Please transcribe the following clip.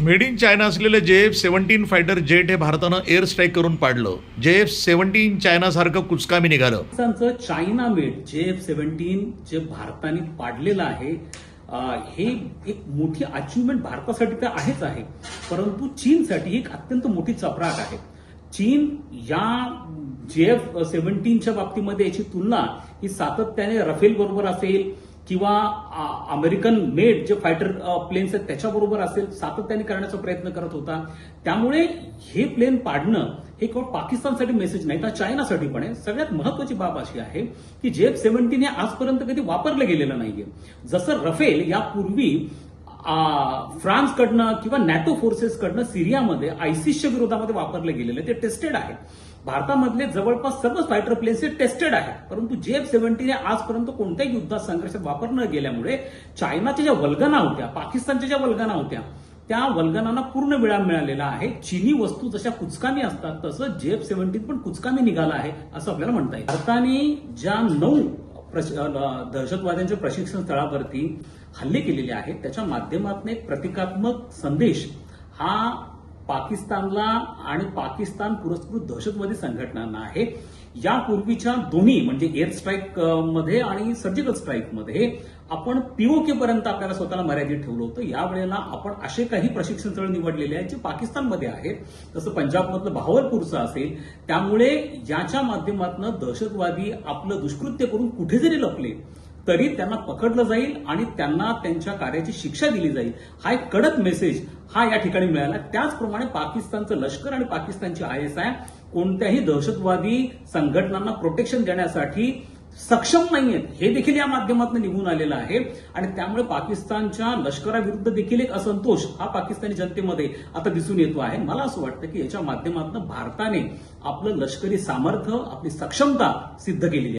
Made in China असलेलं JF-17 fighter jet हे भारतानं एअर स्ट्राईक करून पाडलं. JF-17 चायनासारखं कुचकामी निघालं. पाकिस्तानचं चायना मेड JF-17 जे भारताने पाडलेलं आहे, हे एक मोठी अचिव्हमेंट भारतासाठी तर आहेच आहे, परंतु चीनसाठी एक अत्यंत मोठी चपराक आहे. चीन या JF-17च्या बाबतीमध्ये याची तुलना ही सातत्याने रफेल बरोबर असेल किंवा अमेरिकन मेड जे फायटर प्लेन्स आहेत त्याच्याबरोबर असेल, सातत्याने करण्याचा प्रयत्न करत होता. त्यामुळे हे प्लेन पाडणं हे केवळ पाकिस्तानसाठी मेसेज नाही तर चायनासाठी पण आहे. सगळ्यात महत्वाची बाब अशी आहे की JF-17 हे आजपर्यंत कधी वापरलं गेलेलं नाहीये. जसं रफेल यापूर्वी फ्रान्सकडनं किंवा नॅटो फोर्सेसकडनं सिरियामध्ये आयसिसच्या विरोधामध्ये वापरलं गेलेलं ते टेस्टेड आहे. भारतामधले जवळपास सर्व फायटर प्लेन्स हे टेस्टेड आहेत, परंतु JF-17 आजपर्यंत कोणत्याही युद्धात संघर्षात वापर न गेल्यामुळे चायनाच्या ज्या वल्गना होत्या, पाकिस्तानच्या ज्या वल्गना होत्या, त्या वल्गनांना पूर्ण विराम मिळालेला आहे. चीनी वस्तू जशा कुचकामी असतात तसं JF-17 पण कुचकामी निघाला आहे असं आपल्याला म्हणता येईल. भारताने ज्या 9 दहशतवाद्यांच्या प्रशिक्षण स्थळावरती हल्ले केलेले आहेत त्याच्या माध्यमातून एक प्रतिकात्मक संदेश हा पाकिस्तानला आणि पाकिस्तान पुरस्कृत दहशतवादी संघटनांना आहे. यापूर्वीच्या दोन्ही म्हणजे एअर स्ट्राईक मध्ये आणि सर्जिकल स्ट्राईक मध्ये आपण POK पर्यंत आपल्याला स्वतःला मर्यादित ठेवलं होतं. यावेळेला आपण असे काही प्रशिक्षण स्थळ निवडलेले आहेत जे पाकिस्तानमध्ये आहेत, जसं पंजाबमधलं बहावलपूरचं असेल. त्यामुळे याच्या माध्यमातून दहशतवादी आपलं दुष्कृत्य करून कुठे जरी लपले तरी त्यांना पकडलं जाईल आणि त्यांना त्यांच्या कार्याची शिक्षा दिली जाईल. हा एक कडक मेसेज हा या ठिकाणी मिळाला. त्याचप्रमाणे पाकिस्तानचं लष्कर आणि पाकिस्तानची ISI कोणत्याही दहशतवादी संघटनांना प्रोटेक्शन देण्यासाठी सक्षम नाहीयेत हे देखील या माध्यमातून निघून आलेलं आहे. आणि त्यामुळे पाकिस्तानच्या लष्कराविरुद्ध देखील एक असंतोष हा पाकिस्तानी जनतेमध्ये आता दिसून येतो आहे. मला असं वाटतं की याच्या माध्यमातून भारताने आपलं लष्करी सामर्थ्य, आपली सक्षमता सिद्ध केलेली आहे.